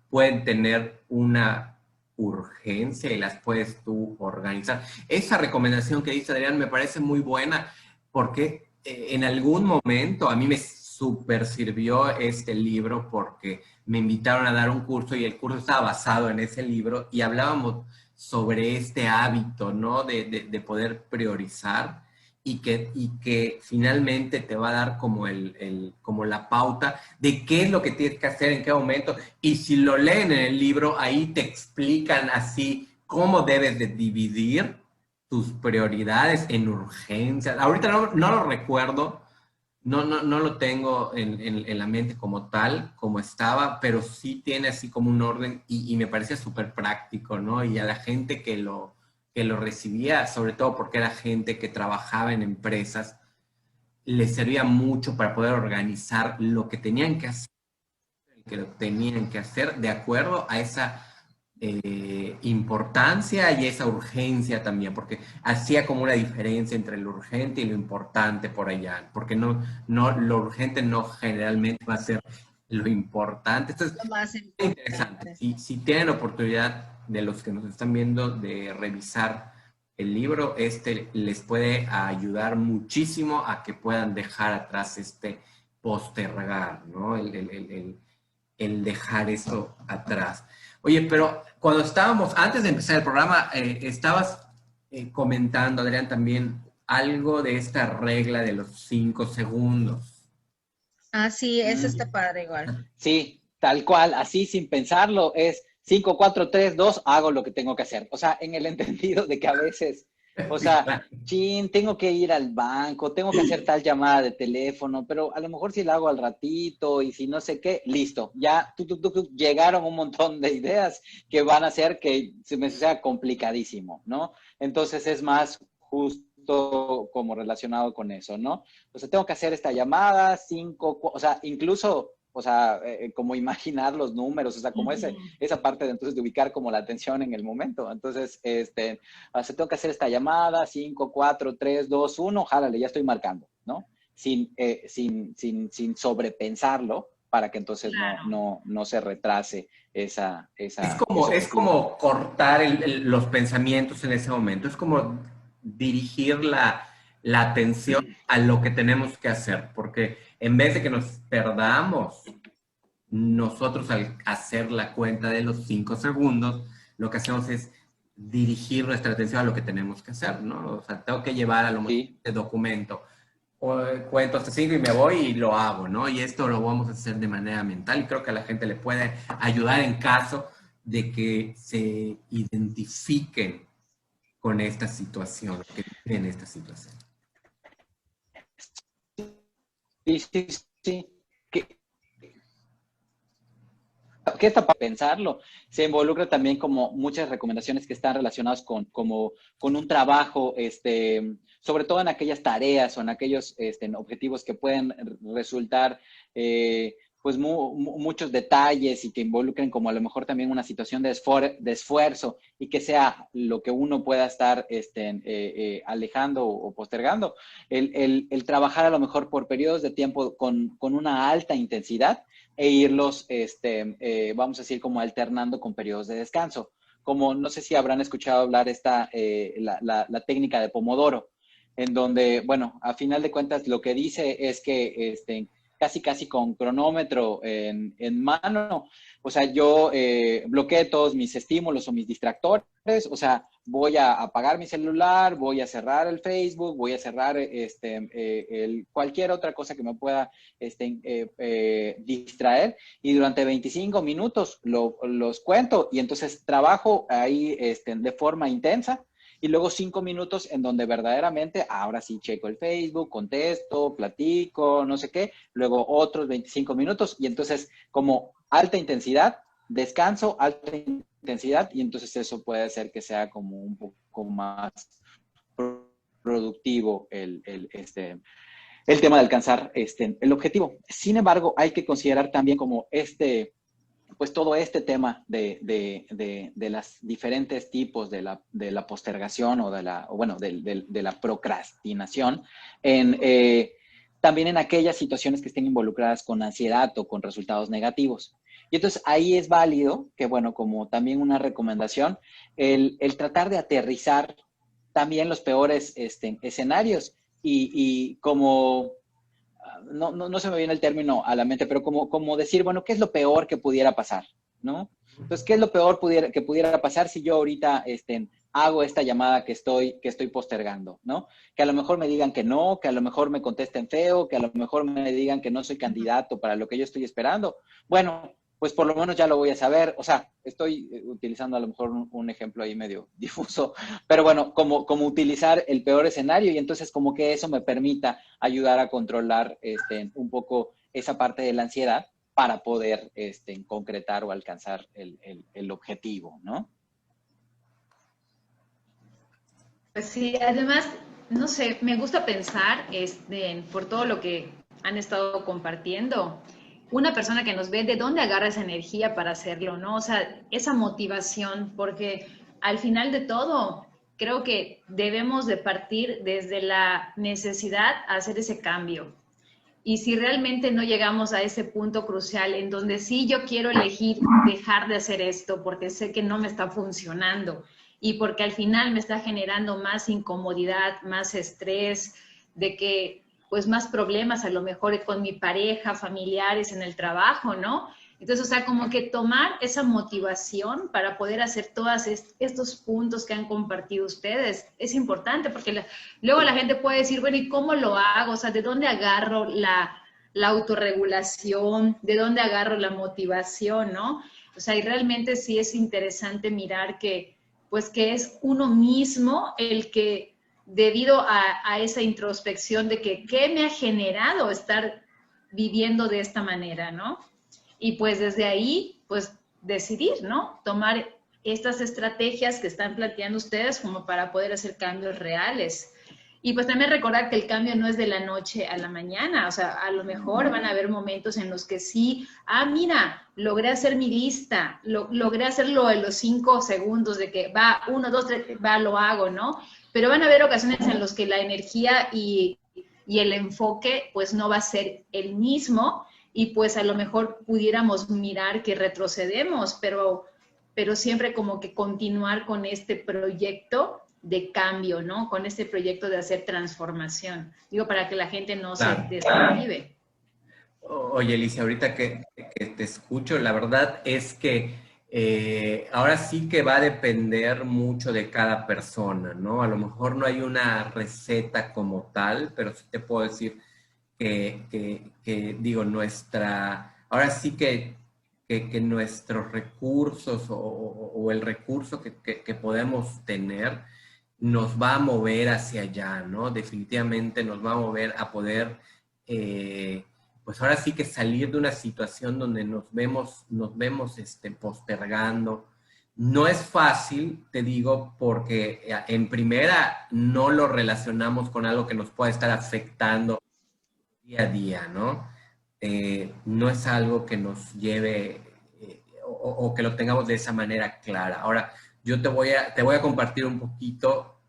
pueden tener una urgencia y las puedes tú organizar. Esa recomendación que dice Adrián me parece muy buena porque en algún momento a mí me súper sirvió este libro porque me invitaron a dar un curso y el curso estaba basado en ese libro y hablábamos sobre este hábito, ¿no? De poder priorizar y que finalmente te va a dar como, como la pauta de qué es lo que tienes que hacer, en qué momento. Y si lo leen en el libro, ahí te explican así cómo debes de dividir tus prioridades en urgencias. Ahorita no lo recuerdo, no lo tengo en la mente como tal, como estaba, pero sí tiene así como un orden y me parecía súper práctico, ¿no? Y a la gente que lo recibía, sobre todo porque era gente que trabajaba en empresas, les servía mucho para poder organizar lo que tenían que hacer, que lo tenían que hacer de acuerdo a esa importancia y esa urgencia también, porque hacía como una diferencia entre lo urgente y lo importante por allá, porque lo urgente no generalmente va a ser lo importante. Esto es lo más interesante. importante. Si tienen oportunidad de los que nos están viendo de revisar el libro, les puede ayudar muchísimo a que puedan dejar atrás este postergar, ¿no? El dejar eso atrás. Oye, pero cuando estábamos, antes de empezar el programa, estabas comentando, Adrián, también algo de esta regla de los 5 segundos. Ah, sí, ese está padre igual. Sí, tal cual, así sin pensarlo, es 5, 4, 3, 2, hago lo que tengo que hacer. O sea, en el entendido de que a veces, o sea, chin, tengo que ir al banco, tengo que hacer tal llamada de teléfono, pero a lo mejor si la hago al ratito y si no sé qué, listo, ya llegaron un montón de ideas que van a hacer que se me sea complicadísimo, ¿no? Entonces es más justo como relacionado con eso, ¿no? O sea, tengo que hacer esta llamada, o sea, incluso, o sea, como imaginar los números, o sea, como esa parte de entonces de ubicar como la atención en el momento. Entonces, o sea, tengo que hacer esta llamada, 5, 4, 3, 2, 1, jálale, ya estoy marcando, ¿no? Sin sobrepensarlo para que entonces Claro. no se retrase ese Es objetivo. como cortar los pensamientos en ese momento, es como dirigir la atención a lo que tenemos que hacer, porque en vez de que nos perdamos, nosotros al hacer la cuenta de los 5 segundos, lo que hacemos es dirigir nuestra atención a lo que tenemos que hacer, ¿no? O sea, tengo que llevar a lo mejor Sí, este documento, cuento hasta 5 y me voy y lo hago, ¿no? Y esto lo vamos a hacer de manera mental y creo que a la gente le puede ayudar en caso de que se identifiquen con esta situación, que viven esta situación. sí, sí, sí. ¿Qué está para pensarlo? Se involucra también como muchas recomendaciones que están relacionadas con un trabajo, sobre todo en aquellas tareas o en aquellos objetivos que pueden resultar, pues, muchos detalles y que involucren como a lo mejor también una situación de esfuerzo y que sea lo que uno pueda estar alejando o postergando. El trabajar a lo mejor por periodos de tiempo con una alta intensidad e irlos, vamos a decir, como alternando con periodos de descanso. Como no sé si habrán escuchado hablar la técnica de Pomodoro, en donde, bueno, a final de cuentas lo que dice es que casi con cronómetro en mano, o sea, yo bloqueé todos mis estímulos o mis distractores, o sea, voy a apagar mi celular, voy a cerrar el Facebook, voy a cerrar cualquier otra cosa que me pueda distraer, y durante 25 minutos los cuento, y entonces trabajo ahí de forma intensa, y luego 5 minutos en donde verdaderamente, ahora sí checo el Facebook, contesto, platico, no sé qué, luego otros 25 minutos, y entonces como alta intensidad, descanso, alta intensidad, y entonces eso puede hacer que sea como un poco más productivo el tema de alcanzar el objetivo. Sin embargo, hay que considerar también como pues todo este tema de las diferentes tipos de la postergación o de la procrastinación, también en aquellas situaciones que estén involucradas con ansiedad o con resultados negativos. Y entonces ahí es válido que, bueno, como también una recomendación, el tratar de aterrizar también los peores escenarios y como... No se me viene el término a la mente, pero como decir, bueno, ¿qué es lo peor que pudiera pasar? ¿No? Entonces, ¿qué es lo peor que pudiera pasar si yo ahorita hago esta llamada que estoy postergando? ¿No? Que a lo mejor me digan que no, que a lo mejor me contesten feo, que a lo mejor me digan que no soy candidato para lo que yo estoy esperando. Bueno, pues por lo menos ya lo voy a saber. O sea, estoy utilizando a lo mejor un ejemplo ahí medio difuso, pero bueno, como utilizar el peor escenario, y entonces como que eso me permita ayudar a controlar un poco esa parte de la ansiedad para poder concretar o alcanzar el objetivo, ¿no? Pues sí, además, no sé, me gusta pensar por todo lo que han estado compartiendo. Una persona que nos ve, ¿de dónde agarra esa energía para hacerlo, no? O sea, esa motivación, porque al final de todo, creo que debemos de partir desde la necesidad a hacer ese cambio. Y si realmente no llegamos a ese punto crucial en donde sí yo quiero elegir dejar de hacer esto porque sé que no me está funcionando y porque al final me está generando más incomodidad, más estrés, de que pues más problemas a lo mejor con mi pareja, familiares, en el trabajo, ¿no? Entonces, o sea, como que tomar esa motivación para poder hacer todos estos puntos que han compartido ustedes es importante, porque luego la gente puede decir, bueno, ¿y cómo lo hago? O sea, ¿de dónde agarro la autorregulación? ¿De dónde agarro la motivación, no? O sea, y realmente sí es interesante mirar que, pues, que es uno mismo el que, debido a esa introspección de que, ¿qué me ha generado estar viviendo de esta manera, no? Y pues desde ahí, pues decidir, ¿no? Tomar estas estrategias que están planteando ustedes como para poder hacer cambios reales. Y pues también recordar que el cambio no es de la noche a la mañana, o sea, a lo mejor van a haber momentos en los que sí, mira, logré hacer mi lista, logré hacerlo en los 5 segundos de que va, 1, 2, 3, va, lo hago, ¿no? Pero van a haber ocasiones en las que la energía y el enfoque pues no va a ser el mismo, y pues a lo mejor pudiéramos mirar que retrocedemos, pero siempre como que continuar con este proyecto de cambio, ¿no? Con este proyecto de hacer transformación. Digo, para que la gente no se desmotive. Oye, Alicia, ahorita que te escucho, la verdad es que ahora sí que va a depender mucho de cada persona, ¿no? A lo mejor no hay una receta como tal, pero sí te puedo decir que digo, ahora sí que nuestros recursos o el recurso que podemos tener nos va a mover hacia allá, ¿no? Definitivamente nos va a mover a poder, pues ahora sí que salir de una situación donde nos vemos postergando. No es fácil, te digo, porque en primera no lo relacionamos con algo que nos pueda estar afectando día a día, ¿no? No es algo que nos lleve o que lo tengamos de esa manera clara. Ahora, yo te voy a compartir un poquito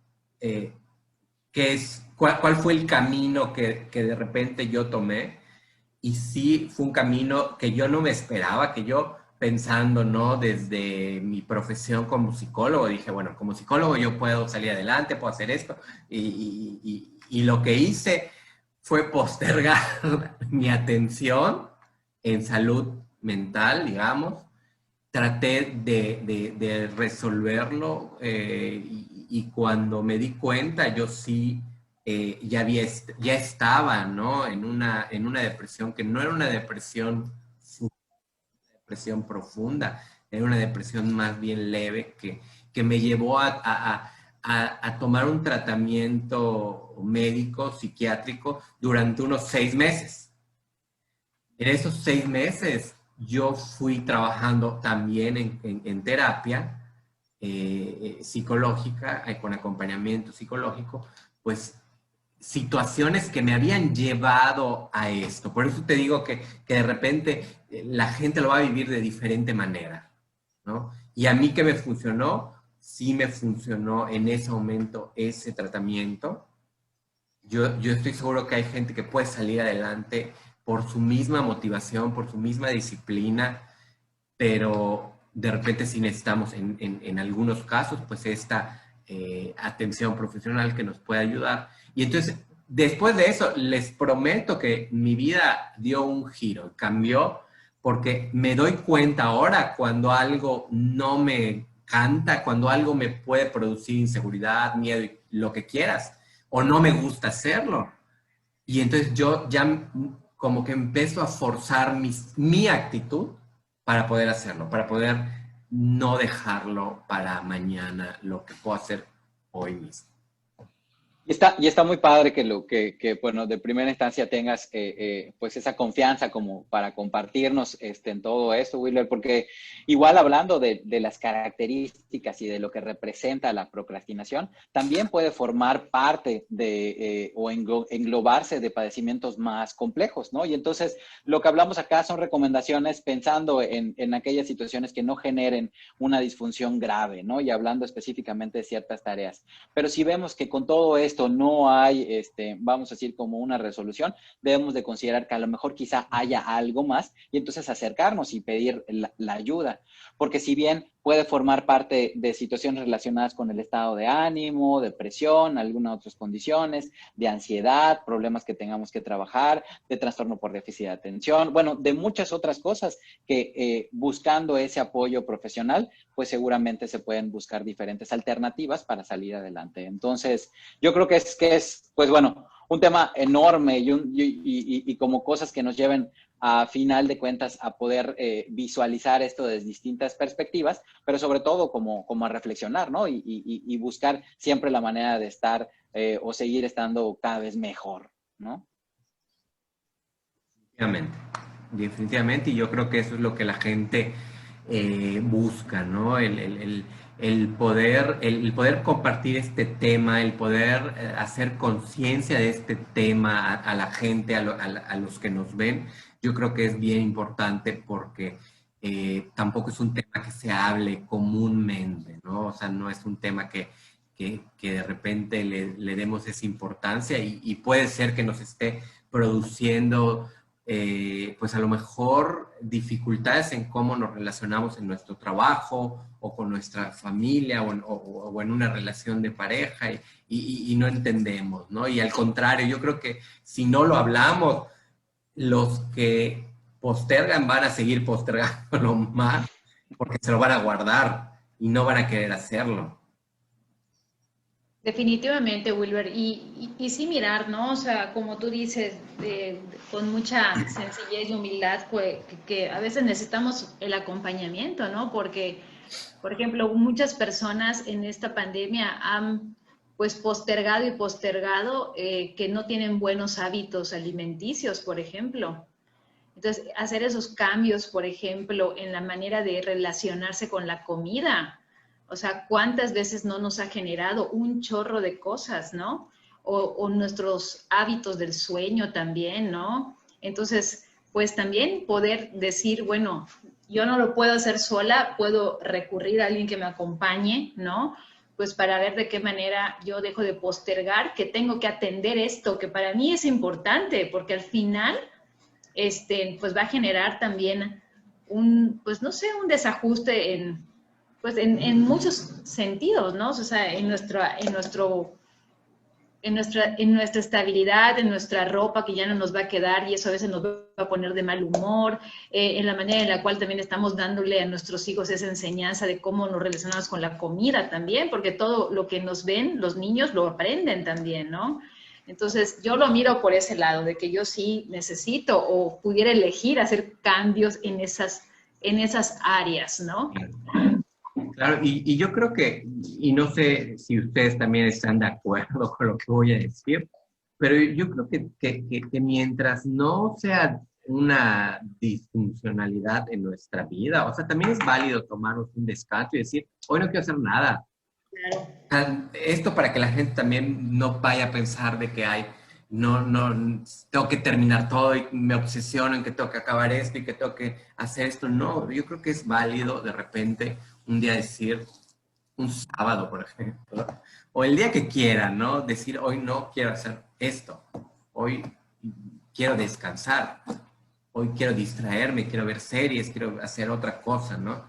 cuál fue el camino que de repente yo tomé, y sí fue un camino que yo no me esperaba, que yo pensando, ¿no? Desde mi profesión como psicólogo, dije, bueno, como psicólogo yo puedo salir adelante, puedo hacer esto, y lo que hice fue postergar mi atención en salud mental, digamos, traté de resolverlo y cuando me di cuenta yo sí ya estaba, ¿no? En una depresión que no era una depresión profunda, era una depresión más bien leve que me llevó a tomar un tratamiento médico, psiquiátrico, durante unos 6 meses. En esos 6 meses yo fui trabajando también en terapia psicológica, con acompañamiento psicológico, pues situaciones que me habían llevado a esto. Por eso te digo que de repente la gente lo va a vivir de diferente manera, ¿no? Y a mí que me funcionó, sí me funcionó en ese momento ese tratamiento. Yo estoy seguro que hay gente que puede salir adelante por su misma motivación, por su misma disciplina, pero de repente sí necesitamos en algunos casos pues esta atención profesional que nos puede ayudar. Y entonces, después de eso, les prometo que mi vida dio un giro, cambió, porque me doy cuenta ahora cuando algo no me canta, cuando algo me puede producir inseguridad, miedo, lo que quieras, o no me gusta hacerlo. Y entonces yo ya como que empiezo a forzar mi actitud para poder hacerlo, para poder no dejarlo para mañana, lo que puedo hacer hoy mismo. Y está muy padre bueno, de primera instancia tengas pues esa confianza como para compartirnos en todo esto, Wheeler, porque igual hablando de las características y de lo que representa la procrastinación, también puede formar parte o englobarse de padecimientos más complejos, ¿no? Y entonces lo que hablamos acá son recomendaciones pensando en aquellas situaciones que no generen una disfunción grave, ¿no? Y hablando específicamente de ciertas tareas. Pero si vemos que con todo esto no hay, vamos a decir, como una resolución, debemos de considerar que a lo mejor quizá haya algo más y entonces acercarnos y pedir la ayuda. Porque si bien puede formar parte de situaciones relacionadas con el estado de ánimo, depresión, algunas otras condiciones, de ansiedad, problemas que tengamos que trabajar, de trastorno por déficit de atención, bueno, de muchas otras cosas que buscando ese apoyo profesional, pues seguramente se pueden buscar diferentes alternativas para salir adelante. Entonces, yo creo que es pues bueno, un tema enorme y como cosas que nos lleven a final de cuentas a poder visualizar esto desde distintas perspectivas, pero sobre todo como a reflexionar, ¿no? Y buscar siempre la manera de estar o seguir estando cada vez mejor, ¿no? Definitivamente, y yo creo que eso es lo que la gente busca, ¿no? El poder compartir este tema, el poder hacer conciencia de este tema a la gente, a los que nos ven, yo creo que es bien importante porque tampoco es un tema que se hable comúnmente, ¿no? O sea, no es un tema que de repente le demos esa importancia y puede ser que nos esté produciendo pues a lo mejor dificultades en cómo nos relacionamos en nuestro trabajo o con nuestra familia o en una relación de pareja y no entendemos, ¿no? Y al contrario, yo creo que si no lo hablamos, los que postergan van a seguir postergándolo más porque se lo van a guardar y no van a querer hacerlo. Definitivamente, Wilber, y sí mirar, ¿no? O sea, como tú dices, con mucha sencillez y humildad, pues, que a veces necesitamos el acompañamiento, ¿no? Porque, por ejemplo, muchas personas en esta pandemia han, pues, postergado y postergado que no tienen buenos hábitos alimenticios, por ejemplo. Entonces, hacer esos cambios, por ejemplo, en la manera de relacionarse con la comida. O sea, ¿cuántas veces no nos ha generado un chorro de cosas, ¿no? O nuestros hábitos del sueño también, ¿no? Entonces, pues también poder decir, bueno, yo no lo puedo hacer sola, puedo recurrir a alguien que me acompañe, ¿no? Pues para ver de qué manera yo dejo de postergar que tengo que atender esto, que para mí es importante, porque al final, pues va a generar también pues no sé, un desajuste en muchos sentidos, ¿no? O sea, en nuestro en nuestra estabilidad, en nuestra ropa que ya no nos va a quedar y eso a veces nos va a poner de mal humor, en la manera en la cual también estamos dándole a nuestros hijos esa enseñanza de cómo nos relacionamos con la comida también, porque todo lo que nos ven los niños lo aprenden también, ¿no? Entonces, yo lo miro por ese lado, de que yo sí necesito o pudiera elegir hacer cambios en esas áreas, ¿no? Claro, y yo creo que, y no sé si ustedes también están de acuerdo con lo que voy a decir, pero yo creo que mientras no sea una disfuncionalidad en nuestra vida, o sea, también es válido tomarnos un descanso y decir, hoy no quiero hacer nada. Claro. Esto para que la gente también no vaya a pensar de que hay, no, tengo que terminar todo y me obsesiono en que tengo que acabar esto y que tengo que hacer esto. No, yo creo que es válido de repente un día decir, un sábado, por ejemplo, o el día que quieran, ¿no? Decir, hoy no quiero hacer esto, hoy quiero descansar, hoy quiero distraerme, quiero ver series, quiero hacer otra cosa, ¿no?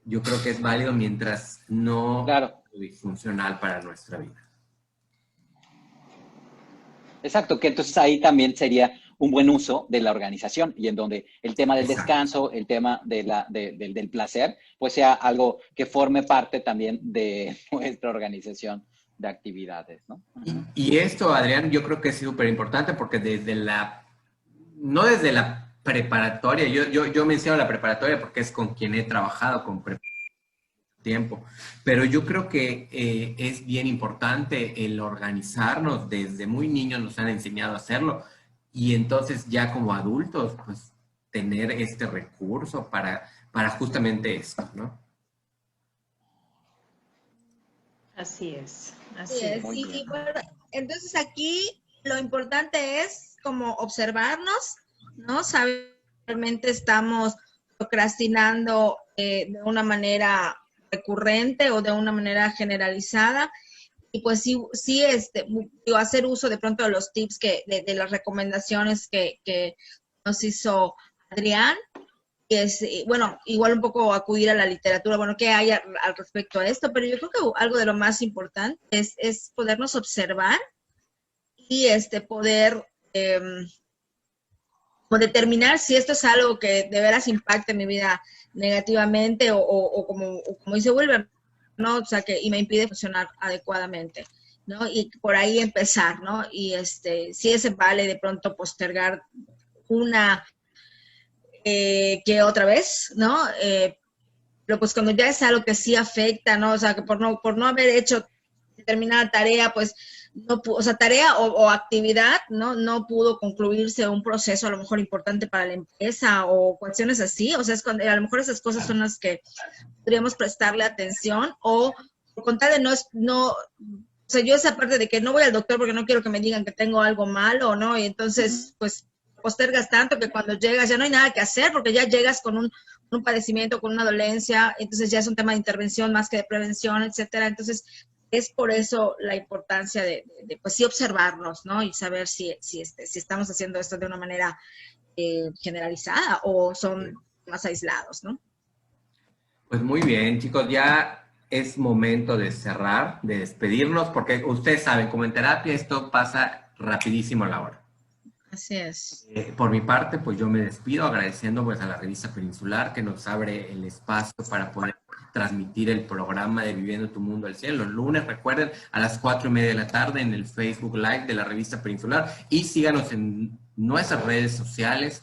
Yo creo que es válido mientras no Claro. sea disfuncional para nuestra vida. Exacto, que entonces ahí también sería un buen uso de la organización y en donde el tema del Exacto. descanso, el tema del placer, pues sea algo que forme parte también de nuestra organización de actividades, ¿no? Y esto, Adrián, yo creo que es súper importante porque no desde la preparatoria, yo menciono la preparatoria porque es con quien he trabajado con tiempo, pero yo creo que es bien importante el organizarnos, desde muy niños nos han enseñado a hacerlo y entonces ya como adultos, pues tener este recurso para justamente esto, ¿no? Así es, Sí, así es. Muy bien. y bueno, entonces aquí lo importante es como observarnos, ¿no? Saber si realmente estamos procrastinando de una manera recurrente o de una manera generalizada. Y pues sí hacer uso de pronto de los tips de las recomendaciones que nos hizo Adrián. Bueno, igual un poco acudir a la literatura, bueno, qué hay al respecto a esto, pero yo creo que algo de lo más importante es podernos observar y poder como determinar si esto es algo que de veras impacta en mi vida negativamente o como dice Wilber, ¿no? O sea, y me impide funcionar adecuadamente, ¿no? Y por ahí empezar, ¿no? Y sí se vale de pronto postergar una que otra vez, ¿no? Pero pues cuando ya es algo que sí afecta, ¿no? O sea, que por no haber hecho determinada tarea, pues no o sea, tarea o actividad, ¿no? No pudo concluirse un proceso a lo mejor importante para la empresa o cuestiones así, o sea, es cuando, a lo mejor esas cosas son las que podríamos prestarle atención o con tal de o sea, yo esa parte de que no voy al doctor porque no quiero que me digan que tengo algo malo, ¿no? Y entonces, pues, postergas tanto que cuando llegas ya no hay nada que hacer porque ya llegas con un padecimiento, con una dolencia, entonces ya es un tema de intervención más que de prevención, etcétera. Entonces, es por eso la importancia de pues sí observarnos, ¿no? Y saber si estamos haciendo esto de una manera generalizada o son más aislados, ¿no? Pues muy bien, chicos, ya es momento de cerrar, de despedirnos, porque ustedes saben, como en terapia esto pasa rapidísimo a la hora. Así es. Por mi parte, pues yo me despido agradeciendo pues a la revista Peninsular que nos abre el espacio para poder transmitir el programa de Viviendo tu Mundo al 100 los lunes, recuerden, a las 4:30 de la tarde en el Facebook Live de la revista Peninsular y síganos en nuestras redes sociales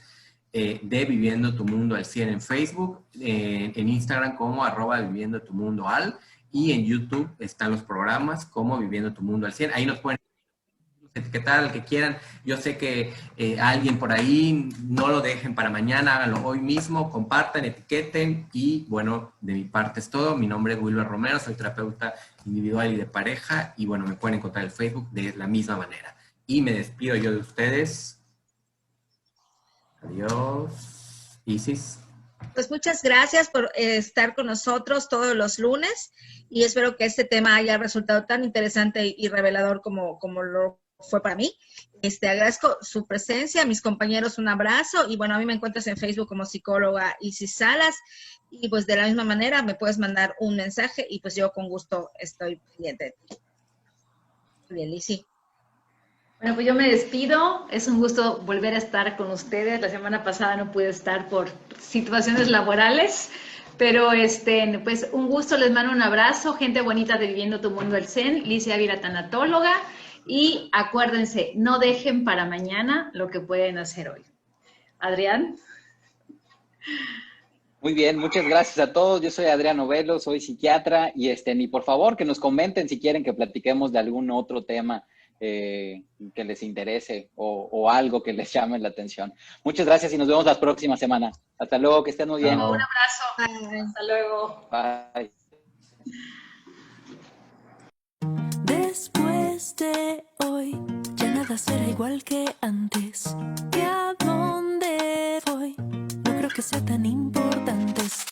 de Viviendo tu Mundo al 100 en Facebook, en Instagram como @viviendotumundoal y en YouTube están los programas como Viviendo tu Mundo al 100. Ahí nos pueden etiquetar al que quieran. Yo sé que alguien por ahí, no lo dejen para mañana, háganlo hoy mismo, compartan, etiqueten y bueno, de mi parte es todo. Mi nombre es Wilber Romero, soy terapeuta individual y de pareja y bueno, me pueden encontrar en Facebook de la misma manera. Y me despido yo de ustedes. Adiós. Isis. Pues muchas gracias por estar con nosotros todos los lunes y espero que este tema haya resultado tan interesante y revelador como lo fue para mí. Agradezco su presencia, a mis compañeros un abrazo y bueno, a mí me encuentras en Facebook como psicóloga Isis Salas y pues de la misma manera me puedes mandar un mensaje y pues yo con gusto estoy pendiente de ti. Bien, Lizzy. Bueno, pues yo me despido. Es un gusto volver a estar con ustedes. La semana pasada no pude estar por situaciones laborales, pero pues un gusto. Les mando un abrazo. Gente bonita de Viviendo tu Mundo el Zen, Licia Ávila, tanatóloga. Y acuérdense, no dejen para mañana lo que pueden hacer hoy. Adrián. Muy bien, muchas gracias a todos. Yo soy Adrián Novelo, soy psiquiatra y por favor que nos comenten si quieren que platiquemos de algún otro tema que les interese o algo que les llame la atención. Muchas gracias y nos vemos la próxima semana. Hasta luego, que estén muy bien. Un abrazo. Bye. Hasta luego. Bye. Después de hoy, ya nada será igual que antes. ¿Y a dónde voy? No creo que sea tan importante.